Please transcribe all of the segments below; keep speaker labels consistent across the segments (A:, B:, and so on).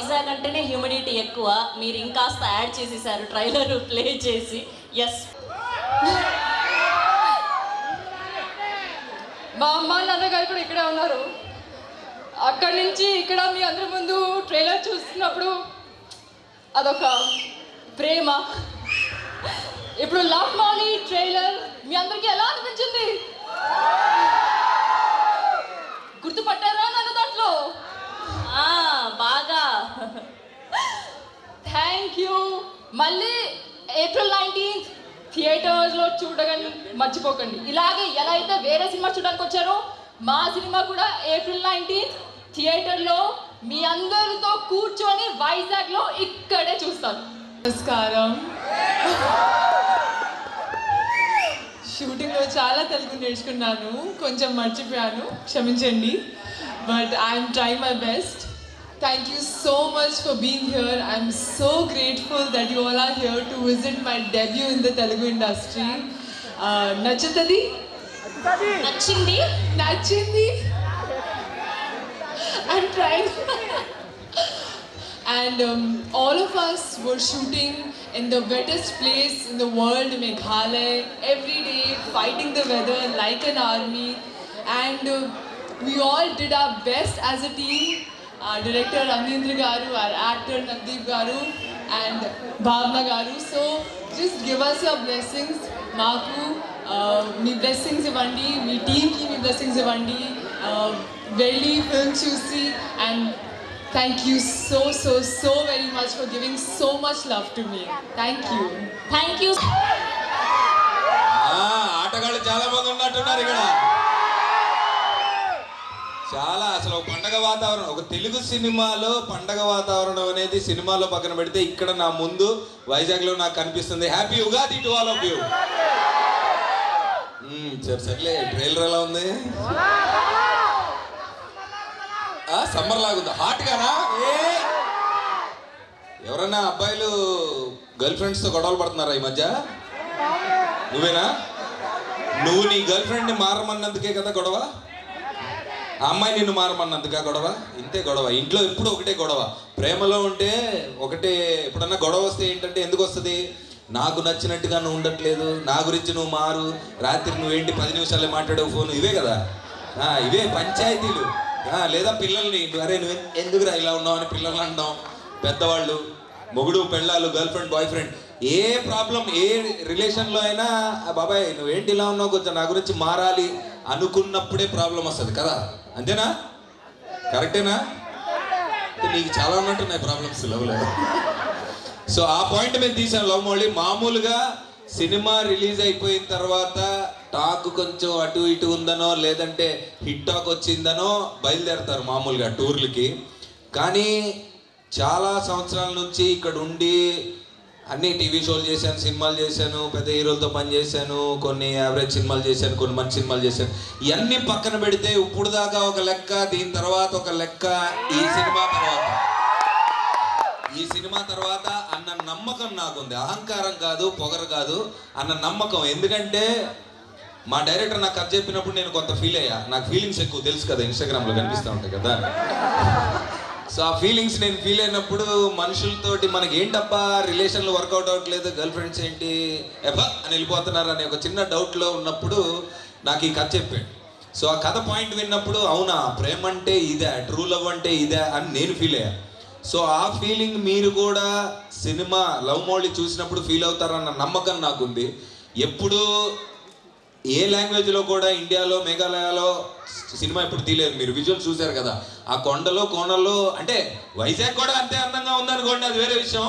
A: వైజాగ్ అంటేనే హ్యూమిడిటీ ఎక్కువ, మీరు ఇంకాస్త యాడ్ చేసేసారు ట్రైలర్ ప్లే చేసి. ఎస్,
B: మా అమ్మ నాన్నగారు కూడా ఇక్కడే ఉన్నారు. అక్కడి నుంచి ఇక్కడ మీ అందరి ముందు ట్రైలర్ చూస్తున్నప్పుడు అదొక ప్రేమ. ఇప్పుడు లవ్ మాలి ట్రైలర్ మీ అందరికీ ఎలా అనిపించింది? గుర్తుపట్టారా నన్ను దాంట్లో?
A: బాగా.
B: Thank you. మళ్ళీ April 19th థియేటర్స్లో చూడగానే మర్చిపోకండి. ఇలాగే ఎలా అయితే వేరే సినిమా చూడడానికి వచ్చారో మా సినిమా కూడా April 19th థియేటర్లో మీ అందరితో కూర్చొని వైజాగ్లో ఇక్కడే చూస్తాను.
C: నమస్కారం. షూటింగ్లో చాలా తెలుగు నేర్చుకున్నాను, కొంచెం మర్చిపోయాను, క్షమించండి. But I'm trying my best. Thank you so much for being here. I'm so grateful that you all are here to visit my debut in the Telugu industry. Nachitadi?
A: నచ్చింది.
C: Nachindi? I'm trying. And all of us were shooting in the wettest place in the world, Meghalaya, every day fighting the weather like an army. And we all did our best as a team. Our director Ramendra Garu, our actor Navdeep Garu and Bhavna Garu. So just give us your blessings. Maku, me blessings ivandi, me team ki me blessings ivandi. Very film choosy, and thank you so very much for giving so much love to me. Thank you.
A: Thank you.
D: ఆటగాళ్ళు చాలా మంది ఉన్నట్టున్నారు ఇక్కడ. చాలా అసలు ఒక పండగ వాతావరణం, ఒక తెలుగు సినిమాలో పండగ వాతావరణం అనేది సినిమాలో పక్కన పెడితే ఇక్కడ నా ముందు వైజాగ్లో నాకు కనిపిస్తుంది. Happy Ugadi to all of you. సర్లే, ట్రైలర్ ఎలా ఉంది? సమ్మర్ లాగుందా? హాట్ గానా? ఎవరన్నా అబ్బాయిలు గర్ల్ ఫ్రెండ్స్తో గొడవలు పడుతున్నారా ఈ మధ్య? నువ్వేనా? నువ్వు నీ గర్ల్ ఫ్రెండ్ని మారమన్నందుకే కదా గొడవ? ఆ అమ్మాయి నిన్ను మారమన్నందుకా గొడవ? ఇంతే గొడవ. ఇంట్లో ఎప్పుడు ఒకటే గొడవ. ప్రేమలో ఉంటే ఒకటే. ఎప్పుడన్నా గొడవ వస్తే ఏంటంటే ఎందుకు వస్తుంది? నాకు నచ్చినట్టుగా నువ్వు ఉండట్లేదు, నా గురించి నువ్వు మారు, రాత్రి నువ్వేంటి 10 నిమిషాలే మాట్లాడవు ఫోన్, ఇవే కదా, ఇవే పంచాయతీలు. లేదా పిల్లల్ని అరే నువ్వు ఎందుకురా ఇలా ఉన్నావు అని పిల్లల్ని అనడం. పెద్దవాళ్ళు, మొగుడు పెళ్ళాలు, గర్ల్ ఫ్రెండ్ బాయ్ ఫ్రెండ్, ఏ ప్రాబ్లం ఏ రిలేషన్లో అయినా బాబాయ్ నువ్వేంటి ఇలా ఉన్నావు, కొంచెం నా గురించి మారాలి అనుకున్నప్పుడే ప్రాబ్లం వస్తుంది కదా. అంతేనా? కరెక్టేనా? నీకు చాలా ఉన్నట్టున్నాయి ప్రాబ్లమ్స్ లవ్లో. సో ఆ పాయింట్ మీద తీసాను లవ్ మోళి. మామూలుగా సినిమా రిలీజ్ అయిపోయిన తర్వాత టాక్ కొంచెం అటు ఇటు ఉందనో లేదంటే హిట్ టాక్ వచ్చిందనో బయలుదేరతారు మామూలుగా టూర్లకి. కానీ చాలా సంవత్సరాల నుంచి ఇక్కడ ఉండి అన్ని టీవీ షోలు చేశాను, సినిమాలు చేశాను, పెద్ద హీరోలతో పనిచేశాను, కొన్ని యావరేజ్ సినిమాలు చేశాను, కొన్ని మంచి సినిమాలు చేశాను. ఇవన్నీ పక్కన పెడితే ఇప్పుడు దాకా ఒక లెక్క, దీని తర్వాత ఒక లెక్క, ఈ సినిమా తర్వాత అన్న నమ్మకం నాకుంది. అహంకారం కాదు, పొగరు కాదు, అన్న నమ్మకం. ఎందుకంటే మా డైరెక్టర్ నాకు కథ చెప్పినప్పుడు నేను కొంత ఫీల్ అయ్యా. నాకు ఫీలింగ్స్ ఎక్కువ తెలుసు కదా, ఇన్స్టాగ్రామ్లో కనిపిస్తూ ఉంటాయి కదా. సో ఆ ఫీలింగ్స్ నేను ఫీల్ అయినప్పుడు మనుషులతోటి మనకి ఏంటబ్బా రిలేషన్లు వర్కౌట్ అవ్వట్లేదు, గర్ల్ ఫ్రెండ్స్ ఏంటి ఎబ్బా అని వెళ్ళిపోతున్నారు అనే ఒక చిన్న డౌట్లో ఉన్నప్పుడు నాకు ఈ కథ చెప్పాడు. సో ఆ కథ పాయింట్ విన్నప్పుడు అవునా ప్రేమ అంటే ఇదే, ట్రూ లవ్ అంటే ఇదే అని నేను ఫీల్ అయ్యా. సో ఆ ఫీలింగ్ మీరు కూడా సినిమా లవ్ మోళి చూసినప్పుడు ఫీల్ అవుతారన్న నమ్మకం నాకుంది. ఎప్పుడు ఏ లాంగ్వేజ్లో కూడా ఇండియాలో మేఘాలయలో సినిమా ఎప్పుడు తీయలేదు. మీరు విజువల్ చూశారు కదా, ఆ కొండలో కోణల్లో. అంటే వైజాగ్ కూడా అంతే అందంగా ఉందనుకోండి, అది వేరే విషయం.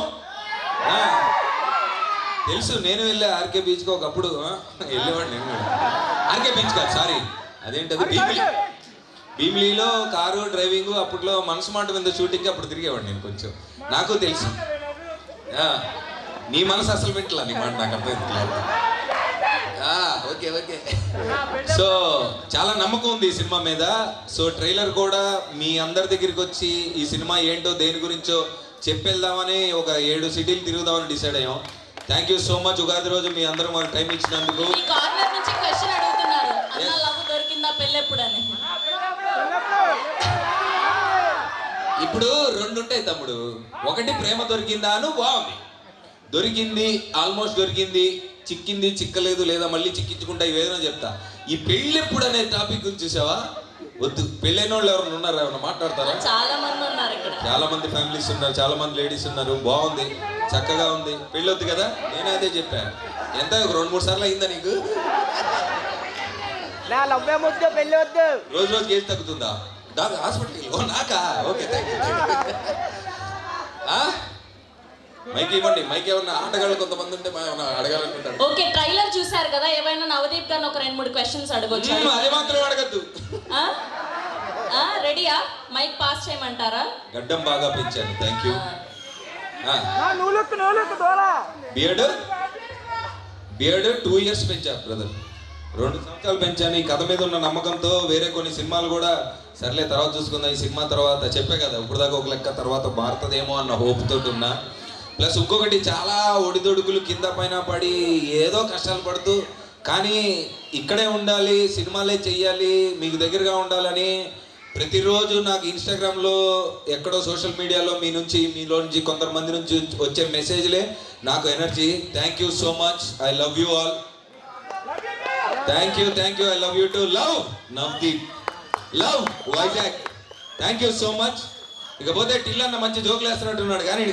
D: తెలుసు, నేను వెళ్ళా ఆర్కే బీచ్కి ఒకప్పుడు వెళ్ళేవాడిని. నేను కూడా ఆర్కే బీచ్ కాదు, సారీ, అదేంటది భీమిలీలో కారు డ్రైవింగ్. అప్పట్లో మనసు మాట మీద షూటింగ్కి అప్పుడు తిరిగేవాడిని నేను. కొంచెం నాకు తెలుసు. నీ మనసు అసలు వింటలా, నీ మాట నాకు అర్థం. Okay okay. సో చాలా నమ్మకం ఉంది ఈ సినిమా మీద. సో ట్రైలర్ కూడా మీ అందరి దగ్గరికి వచ్చి ఈ సినిమా ఏంటో దేని గురించో చెప్పేద్దామని ఒక 7 సిటీలు తిరుగుదామని డిసైడ్ అయ్యాం. Thank you so much. Ugadi రోజు మీ అందరూ మాకు టైం ఇచ్చినందుకు. ఇప్పుడు రెండు ఉంటాయి తమ్ముడు. ఒకటి ప్రేమ దొరికిందా అను బాగుంది, దొరికింది ఆల్మోస్ట్ దొరికింది, చిక్కింది చిక్కలేదు లేదా మళ్ళీ చిక్కించుకుంటా ఇవేదైనా చెప్తా. ఈ పెళ్ళి ఎప్పుడు అనే టాపిక్ గురించి చూసావా? వద్దు. పెళ్ళైన వాళ్ళు ఎవరైనా ఉన్నారా? ఏమైనా మాట్లాడతారా?
A: చాలా మంది ఉన్నారు ఇక్కడ.
D: చాలా మంది ఫ్యామిలీస్ ఉన్నారు, చాలా మంది లేడీస్ ఉన్నారు. బాగుంది, చక్కగా ఉంది. పెళ్ళి వద్దు కదా, నేనే అదే చెప్పాను. ఎంత ఒక 2-3 సార్లు అయిందా నీకు? రోజు రోజుకి ఏది తగ్గుతుందా? హాస్పిటల్కి. ఓ నాకా? Okay, thank you. మైక్ ఇవ్వండి. మైక్ ఏమన్నా ఆటగాళ్ళు కొంతమంది ఉంటే ఏమన్నా అడగాలనుకుంటారు.
A: ఓకే, ట్రైలర్ చూసారు కదా, ఏమైనా నవదీప్ గారిని ఒక 2-3 క్వశ్చన్స్ అడగొచ్చు.
D: అది మాత్రం అడగద్దు.
A: రెడీయా? మైక్ పాస్ చేయమంటారా?
D: గడ్డం బాగా పెంచాను, థ్యాంక్ యూ. బియర్డ్ 2 years పెంచా బ్రదర్, 2 సంవత్సరాలు పెంచాను. ఈ కథ మీద ఉన్న నమ్మకంతో వేరే కొన్ని సినిమాలు కూడా సర్లే తర్వాత చూసుకుందాం, ఈ సినిమా తర్వాత చెప్పే కదా ఇప్పుడు దాకా ఒక లెక్క, తర్వాత మారుతుందేమో అన్న హోప్ తోటి ఉన్నా. ప్లస్ ఇంకొకటి చాలా ఒడిదొడుకులు కింద పైన పడి ఏదో కష్టాలు పడుతూ, కానీ ఇక్కడే ఉండాలి, సినిమాలే చెయ్యాలి, మీకు దగ్గరగా ఉండాలని ప్రతిరోజు నాకు ఇన్స్టాగ్రామ్లో ఎక్కడో సోషల్ మీడియాలో మీలో నుంచి కొంతమంది నుంచి వచ్చే మెసేజ్లే నాకు energy. Thank you so much, I love you all. Thank you, I love you to. Love Navdeep, love Vizag. Thank you so much. ఇకపోతే టిల్లన్న మంచి జోకులు వేస్తున్నట్టున్నాడు, కానీ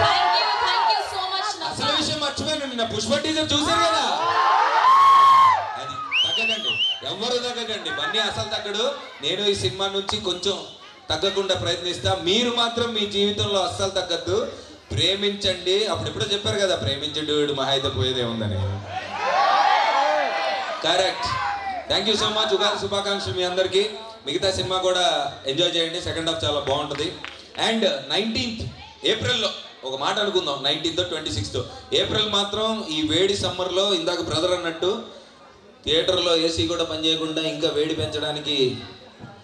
A: థ్యాంక్ యూ సో మచ్.
D: అసలు విషయం మర్చిపోయాను, నిన్న పుష్ప టీజర్ చూశారు కదా, అది తగ్గకండి, ఎవ్వరు తగ్గకండి. బన్నీ అసలు తగ్గడు. నేను ఈ సినిమా నుంచి కొంచెం తగ్గకుండా ప్రయత్నిస్తా. మీరు మాత్రం మీ జీవితంలో అస్సలు తగ్గద్దు, ప్రేమించండి. అప్పుడు ఎప్పుడో చెప్పారు కదా, ప్రేమించండి వీడు మహా అయితే పోయేదే ఉందని. Correct. Thank you so much. Ugadi శుభాకాంక్షలు మీ అందరికీ. మిగతా సినిమా కూడా ఎంజాయ్ చేయండి, సెకండ్ హాఫ్ చాలా బాగుంటుంది. అండ్ 19th ఏప్రిల్లో ఒక మాట అనుకుందాం, 19th 26th ఏప్రిల్ మాత్రం ఈ వేడి సమ్మర్లో ఇందాక బ్రదర్ అన్నట్టు థియేటర్లో ఏసీ కూడా పనిచేయకుండా ఇంకా వేడి పెంచడానికి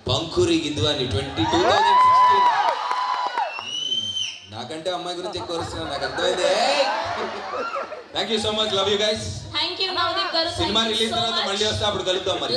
D: పంకురి గిద్దు అని 2016. నాకంటే అమ్మాయి గురించి ఎక్కువ వస్తున్నాను, నాకు అర్థమైంది. Thank you so much, love you guys.
A: Thank you Navdeep గారు.
D: సినిమా రిలీజ్ తర్వాత మళ్ళీ వస్తే అప్పుడు కలుద్దాం మరి.